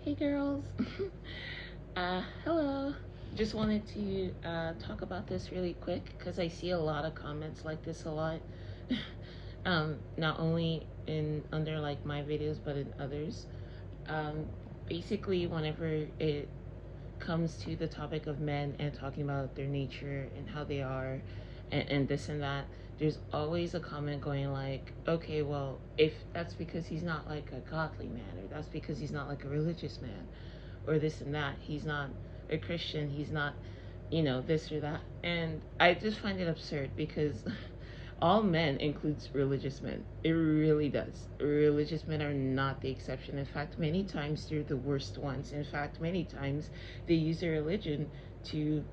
Hey girls. Hello. Just wanted to talk about this really quick because I see a lot of comments like this a lot. Not only in under like my videos but in others. Um, Basically, whenever it comes to the topic of men and talking about their nature and how they are and this and that, there's always a comment going like, okay, well, if that's because he's not like a godly man, or that's because he's not like a religious man, or this and that, he's not a Christian, he's not, this or that. And I just find it absurd because all men includes religious men. It really does. Religious men are not the exception. In fact, many times they're the worst ones. In fact, many times they use their religion to,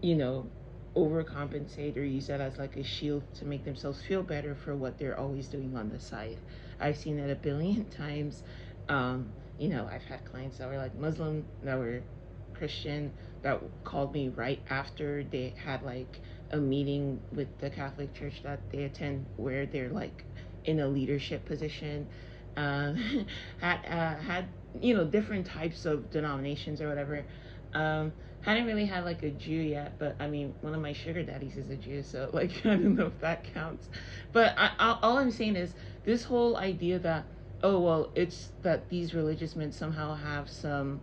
you know, overcompensate or use that as like a shield to make themselves feel better for what they're always doing on the side. I've seen it a billion times. I've had clients that were like Muslim, that were Christian, that called me right after they had like a meeting with the Catholic Church that they attend, where they're like in a leadership position. Uh, had different types of denominations or whatever. Hadn't really had like a Jew yet, but I mean, one of my sugar daddies is a Jew, so like I don't know if that counts. But all I'm saying is this whole idea that, oh well, it's that these religious men somehow have some,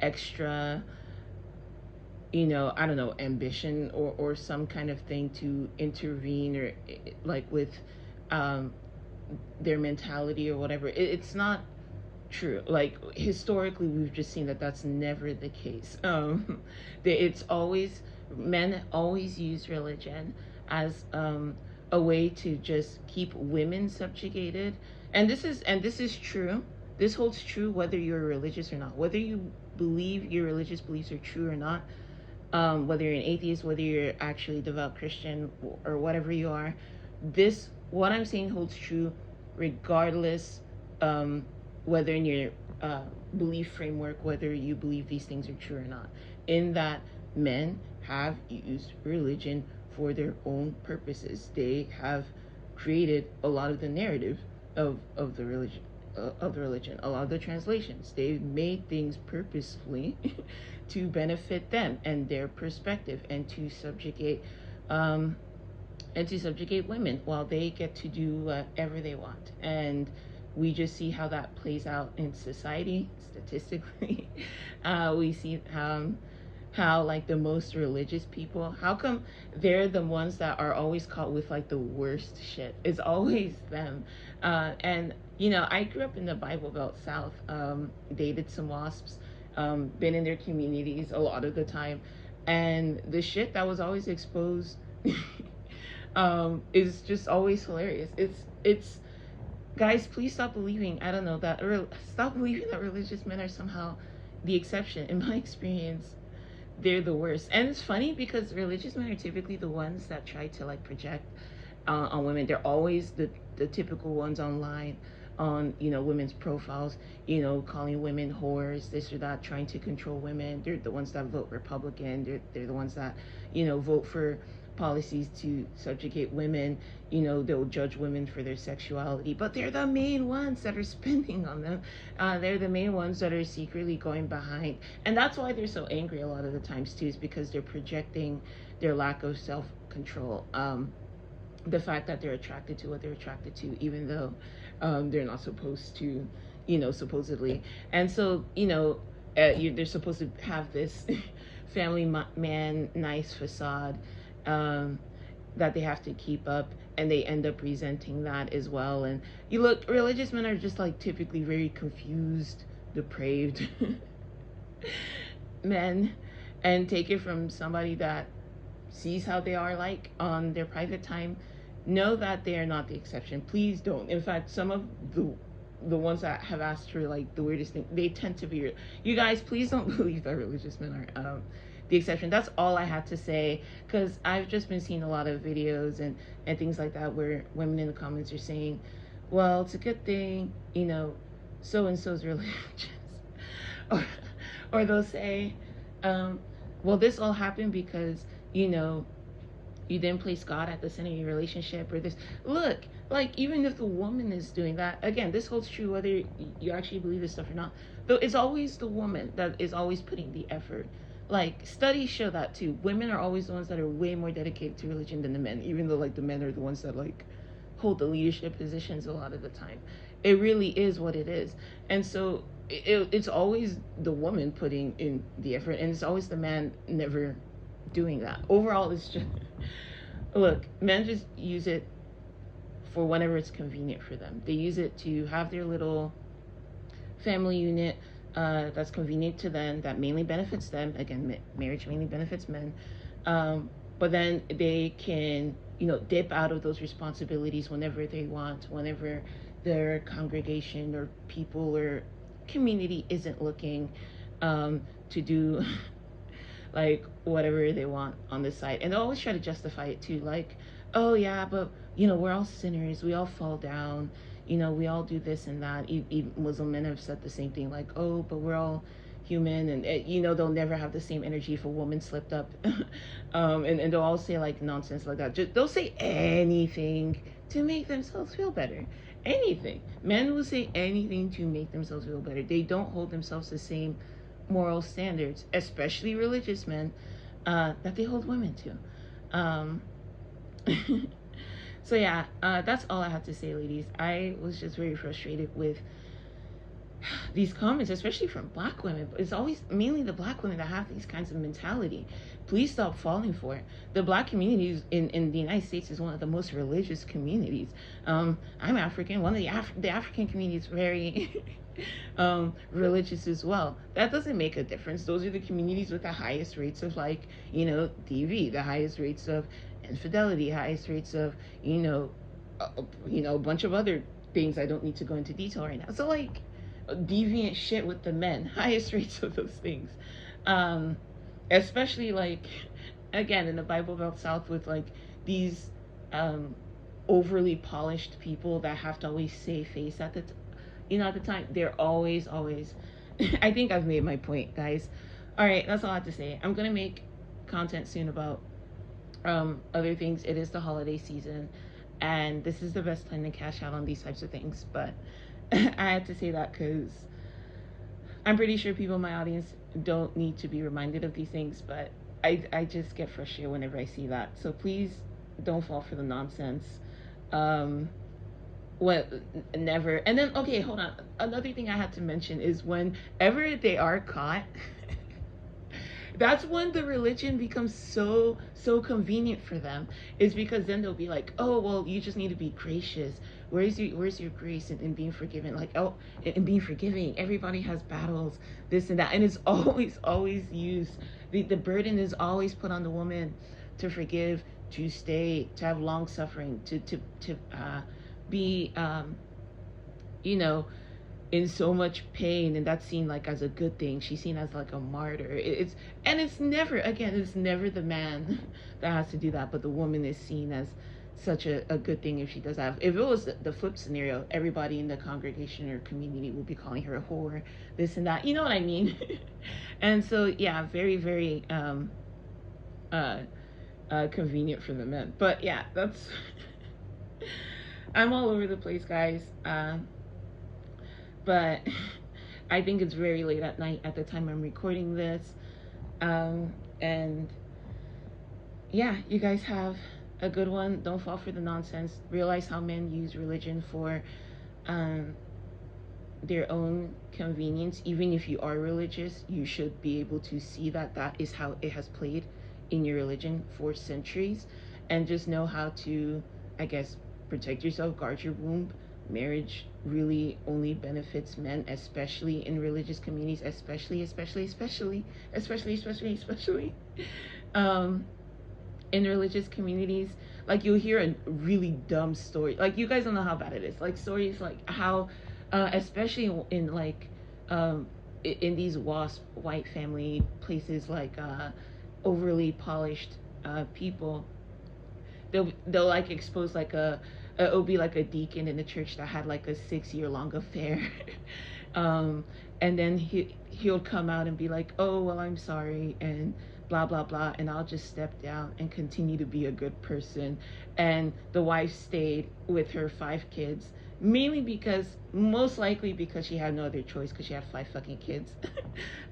extra, I don't know, ambition or some kind of thing to intervene, or like with um, their mentality or whatever. It's not true. Like historically, we've just seen that that's never the case. It's always, men always use religion as a way to just keep women subjugated, and this is true. This holds true whether you're religious or not, whether you believe your religious beliefs are true or not, whether you're an atheist, whether you're actually devout Christian, or whatever you are. This, what I'm saying, holds true regardless, whether in your belief framework, whether you believe these things are true or not. In that, men have used religion for their own purposes. They have created a lot of the narrative of the religion. Of the religion, a lot of the translations, they've made things purposefully to benefit them and their perspective, um, and to subjugate women while they get to do whatever they want. And we just see how that plays out in society statistically. We see how like the most religious people, how come they're the ones that are always caught with like the worst shit? It's always them. And I grew up in the Bible Belt South, dated some WASPs, been in their communities a lot of the time, and the shit that was always exposed is just always hilarious. It's guys, please stop believing, I don't know, stop believing that religious men are somehow the exception. In my experience, they're the worst. And it's funny because religious men are typically the ones that try to like project on women. They're always the typical ones online, on women's profiles, calling women whores, this or that, trying to control women. They're the ones that vote Republican. They're the ones that vote for policies to subjugate women. They'll judge women for their sexuality, but they're the main ones that are spending on them. They're the main ones that are secretly going behind, and that's why they're so angry a lot of the times too, is because they're projecting their lack of self-control, the fact that they're attracted to what they're attracted to, even though they're not supposed to, supposedly. And so, they're supposed to have this family man nice facade, um, that they have to keep up, and they end up resenting that as well. And you look, religious men are just like typically very confused, depraved men, and take it from somebody that sees how they are like on their private time. Know that they are not the exception. Please don't. In fact, some of the ones that have asked for like the weirdest thing, they tend to be. You guys, please don't believe that religious men are the exception. That's all I had to say, because I've just been seeing a lot of videos and things like that where women in the comments are saying, well, it's a good thing, so and so's religious, or they'll say, well, this all happened because you didn't place God at the center of your relationship, or this. Look, like even if the woman is doing that, again, this holds true whether you actually believe this stuff or not, though it's always the woman that is always putting the effort. Like studies show that too, women are always the ones that are way more dedicated to religion than the men, even though like the men are the ones that like hold the leadership positions a lot of the time. It really is what it is. And so it's always the woman putting in the effort, and it's always the man never doing that. Overall, it's just look, men just use it for whenever it's convenient for them. They use it to have their little family unit that's convenient to them, that mainly benefits them. Again, marriage mainly benefits men. But then they can, dip out of those responsibilities whenever they want, whenever their congregation or people or community isn't looking to do like whatever they want on the side. And they always try to justify it too, like, oh yeah, but we're all sinners, we all fall down, we all do this and that. Even Muslim men have said the same thing, like, oh, but we're all human, and they'll never have the same energy if a woman slipped up. And they'll all say like nonsense like that. They'll say anything to make themselves feel better. Anything. Men will say anything to make themselves feel better. They don't hold themselves the same moral standards, especially religious men, that they hold women to. So yeah, that's all I have to say, ladies. I was just very frustrated with these comments, especially from black women. It's always mainly the black women that have these kinds of mentality. Please stop falling for it. The black community in the United States is one of the most religious communities. I'm African. One of the African community is very religious as well. That doesn't make a difference. Those are the communities with the highest rates of like, DV, the highest rates of infidelity, highest rates of, a bunch of other things I don't need to go into detail right now. So like deviant shit with the men, highest rates of those things. Especially like, again, in the Bible Belt South with like these overly polished people that have to always save face at the at the time. They're always I think I've made my point, guys. All right, that's all I have to say. I'm gonna make content soon about other things. It is the holiday season, and this is the best time to cash out on these types of things, but I had to say that because I'm pretty sure people in my audience don't need to be reminded of these things, but I just get frustrated whenever I see that. So please don't fall for the nonsense. Never. And then, okay, hold on. Another thing I had to mention is whenever they are caught, that's when the religion becomes so convenient for them, is because then they'll be like, oh, well, you just need to be gracious. Where's your grace in being forgiven? Like, oh, in being forgiving, everybody has battles, this and that. And it's always used, the burden is always put on the woman to forgive, to stay, to have long suffering, to be in so much pain, and that's seen like as a good thing. She's seen as like a martyr. It's never the man that has to do that, but the woman is seen as such a good thing if she does that. If it was the flip scenario, everybody in the congregation or community will be calling her a whore, this and that. You know what I mean? And so yeah, very, very convenient for the men. But yeah, that's I'm all over the place, guys. But I think it's very late at night at the time I'm recording this. And yeah, you guys have a good one. Don't fall for the nonsense. Realize how men use religion for their own convenience. Even if you are religious, you should be able to see that is how it has played in your religion for centuries, and just know how to, I guess, protect yourself, guard your womb. Marriage really only benefits men, especially in religious communities, especially in religious communities. Like, you'll hear a really dumb story, like, you guys don't know how bad it is, like stories like how especially in like in these WASP white family places, like overly polished people, they'll like expose like it'll be like a deacon in the church that had like a 6-year-long affair. And then he'll come out and be like, oh, well, I'm sorry, and blah blah blah, and I'll just step down and continue to be a good person. And the wife stayed with her 5 kids, mainly because, most likely because she had no other choice, because she had 5 fucking kids.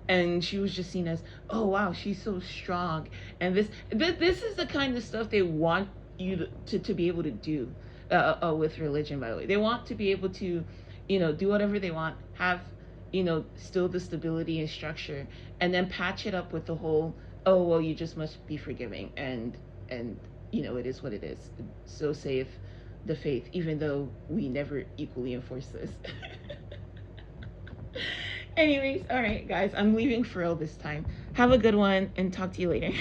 And she was just seen as, oh wow, she's so strong. And this is the kind of stuff they want you to be able to do, with religion, by the way. They want to be able to, do whatever they want, have, still the stability and structure, and then patch it up with the whole, oh well, you just must be forgiving, and it is what it is. So saith the faith, even though we never equally enforce this. Anyways, all right, guys, I'm leaving for real this time. Have a good one, and talk to you later.